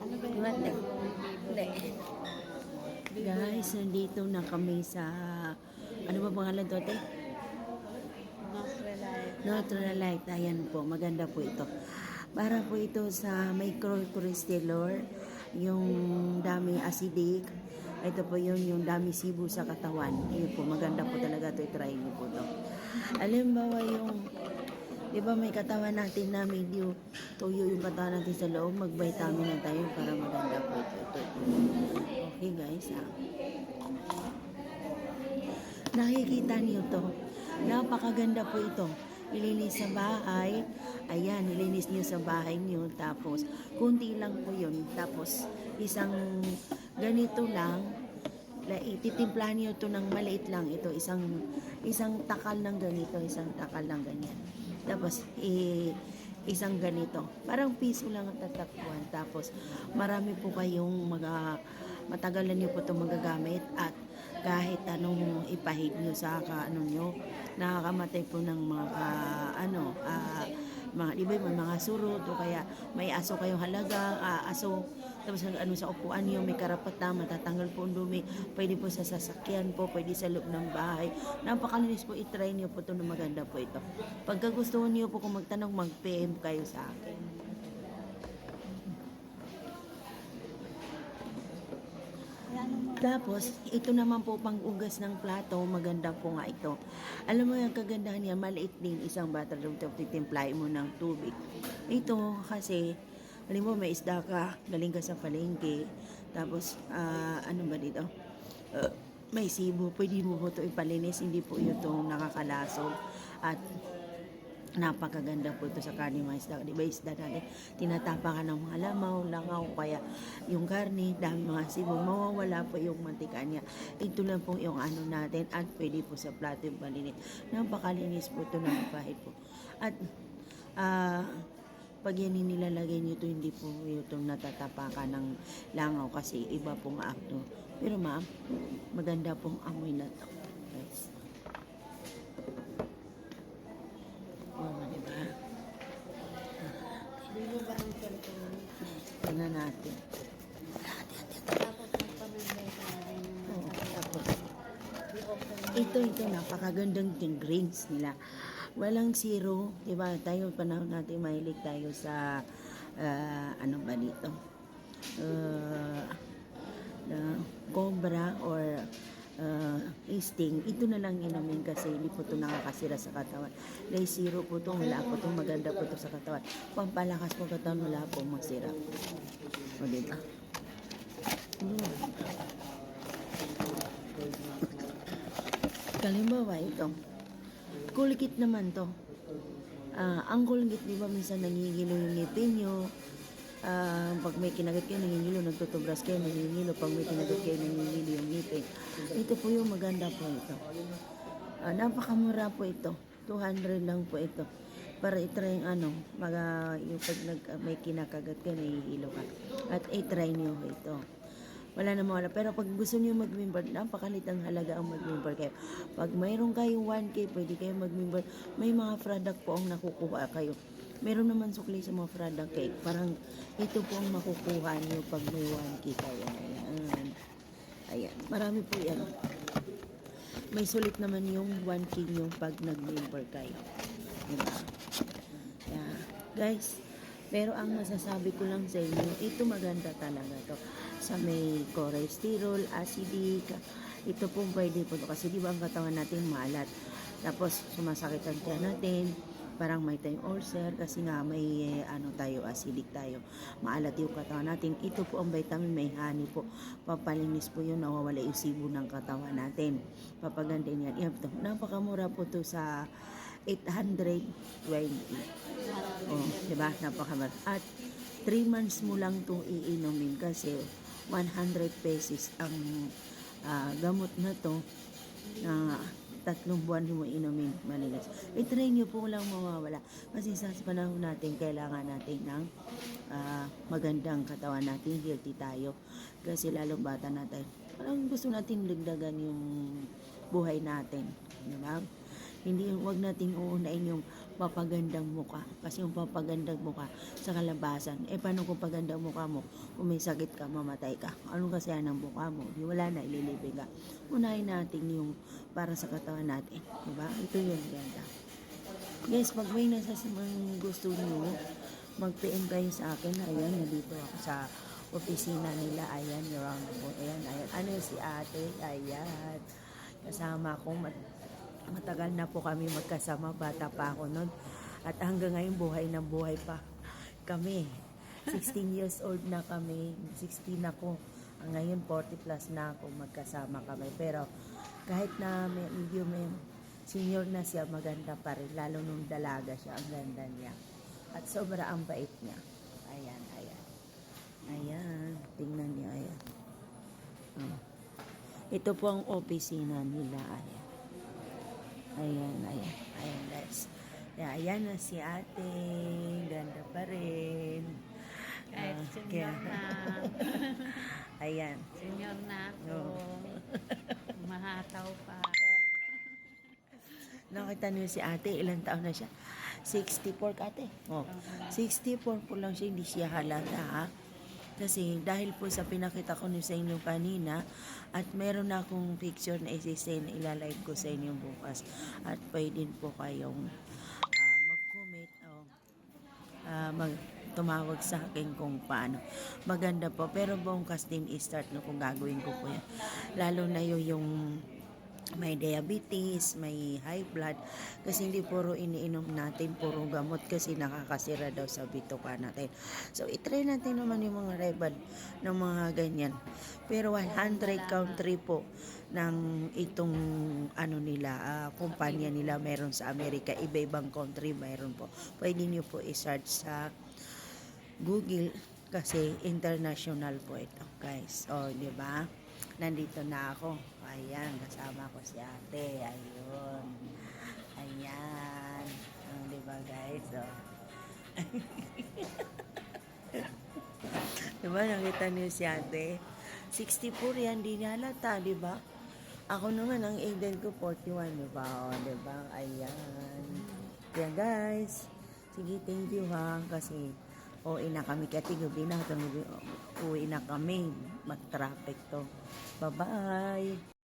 Ano ba yun? Hindi. Guys, nandito na kami sa, ano ba pangalan to, te? Nocrelite. Nutrilite. Ayan po, maganda po ito. Para po ito sa microcholesterol, yung dami acidic. Ito po yun, yung dami sibo sa katawan. Yun po, maganda po talaga ito. I-try niyo po ito. Alimbawa yung, di ba may katawan natin na medyo tuyo yung katawan natin sa loob, mag-vitamin na tayo para maganda po ito. Okay guys, nakikita niyo to. Napakaganda po ito. Ilinis sa bahay. Ayan, ilinis niyo sa bahay niyo. Tapos, kunti lang po yun. Tapos, isang ganito lang. Ititimplahan niyo to ng maliit lang. Ito, isang takal ng ganito. Isang takal ng ganyan. Tapos, isang ganito. Parang piso lang ang tatakbuhan. Tapos, marami po kayong matagalan niyo po ito magagamit at kahit anong ipahid nyo sa ano nyo, nakakamatay po ng mga mga, di ba, may mga surot o kaya may aso kayong halaga, aso, tapos ano sa upuan nyo, may karapatan, matatanggal po ang dumi, pwede po sa sasakyan po, pwede sa loob ng bahay. Napakalinis po, itry nyo po ito na maganda po ito. Pagka gusto nyo po kung magtanong, mag-PM kayo sa akin. Tapos, ito naman po pang-ugas ng plato, maganda po nga ito. Alam mo yung kagandahan niya, maliit din isang bathroom, titimplahin mo ng tubig. Ito kasi, alam mo may isda ka, galing ka sa palengke, tapos, ano ba dito? May sibo, pwede mo po ito ipalinis, hindi po ito nakakalasog. At napakaganda po ito sa karne mga isda. Di ba isda natin, tinatapakan ng mga lamaw, langaw, kaya yung karne, dami mga sibo, mawawala po yung mantika niya. Ito lang po yung ano natin at pwede po sa plato yung palinit. Napakalinis po ito, napakahit po. At, pag yan nilalagay nyo ito, hindi po itong natatapakan ng langaw kasi iba pong akto. Pero ma'am, maganda pong amoy na ito. Guys. Dito ba ang cellphone? Tingnan natin. Tapos ang pamilya sa rin yung Tapos, ito, napakagandang greens nila. Walang zero, di ba? Tayo, panahon natin, mahilig tayo sa, ano ba dito? Cobra or sting. Ito na lang inumin kasi hindi po ito nakakasira sa katawan. Dahil zero po ito, wala po ito, maganda po ito sa katawan. Pampalakas po katawan, wala po masira. O diba? Kalimbawa ito. Kulkit naman to. Ang kulkit, di ba, minsan nangingilo yung ngipin nyo. Pag may kinagat kayo, nangingilo, nagtutubras kayo, nangingilo. Pag may kinagat kayo, nangingilo yung ngipin. Ito po yung maganda po ito. Napakamura po ito. 200 lang po ito. Para itry yung yung pag may kinakagat kayo, nangingilo ka. At itry nyo ito. Wala na mawala. Pero pag gusto niyo mag-member, napakalit ang halaga ang mag-member kayo. Pag mayroon kayong 1K, pwede kayo mag-member. May mga product po ang nakukuha kayo. Meron naman sukli sa mga product cake. Parang ito po ang makukuha niyo pag may 1K kayo. Ayan. Ayan. Marami po yan. May sulit naman yung 1K niyo pag nag-member kayo. Diba? Yeah. Guys, pero ang masasabi ko lang sa inyo, ito maganda talaga to. Sa may cholesterol, acidic, ito pong pwede po to. Kasi di ba ang katawan natin maalat. Tapos sumasakit ang tiyan natin, parang may tayong ulcer kasi nga may tayo, acidic tayo. Maalat yung katawan natin. Ito po ang vitamin, may honey po. Papalinis po yun, nawawala yung sibo ng katawan natin. Papaganda yan. Ito, napakamura po to sa 820. Oh, diba? Napakamura. At 3 months mo lang itong iinumin kasi 100 pesos ang gamot na to na 3 buwan mo inumin malinis. I-try nyo po lang mawawala. Kasi sa panahon natin, kailangan natin ng magandang katawan natin, healthy tayo. Kasi lalong bata natin, parang gusto natin dagdagan yung buhay natin. Diba? Hindi, wag nating uunain yung papagandang mukha. Kasi yung papagandang mukha sa kalabasan, paano kung pagandang mukha mo, kung may sakit ka, mamatay ka? Anong kasiyahan ng mukha mo? Di wala na, ililibing ka. Unahin natin yung para sa katawan natin. Diba? Ito yun, ganda. Guys, pag may nasasamang gusto nyo, mag-PM kayo sa akin. Ayan, nandito ako sa opisina nila. Ayan, yung roundabout. Ayan, ayan. Ano si ate? Ayan. Kasama ko. Matagal na po kami magkasama. Bata pa ako nun. At hanggang ngayon, buhay na buhay pa kami. 16 years old na kami. 16 ako. Ngayon, 40 plus na ako. Magkasama kami. Pero kahit na medyo senior na siya, maganda pa rin. Lalo nung dalaga siya, ang ganda niya. At sobra ang bait niya. Ayan, ayan. Ayan, tingnan niyo, ayan. Oh. Ito po ang opisina nila, ayan. Ayan, ayan. Ayan, guys. Ayan na si ate. Ganda pa rin. Senior na. Ayan. Senior na ako. Mahataw pa. Nakita niyo si ate, ilang taon na siya? 64 ka ate. Oh. 64 po lang siya, hindi siya halata ha. Kasi dahil po sa pinakita ko niyo sa inyo kanina at meron na akong picture na isi-send, ilalive ko sa inyo bukas. At pwede po kayong mag-comment o tumawag sa akin kung paano. Maganda po. Pero buong casting i-start na kung gagawin ko po yan. Lalo na yung may diabetes, may high blood. Kasi hindi puro iniinom natin, puro gamot kasi nakakasira daw sa bituka natin. So, itry natin naman yung mga rebel ng mga ganyan. Pero 100 country po ng itong kumpanya nila meron sa Amerika. Iba-ibang country meron po. Pwede nyo po i-search sa Google kasi international po ito, guys. O, di ba? Nandito na ako. Ayan, kasama ko si ate. Ayun. Ayan. Di ba, guys? O. Di ba, nakita niyo si ate? 64 yan, di niya halata, di ba? Ako naman, ang age ko 41, di ba? O, di ba? Ayan. Kaya, guys, sige, thank you ha, kasi uwi na kami. Kaya gabi na, uwi na kami. Mag-traffic to. Bye-bye!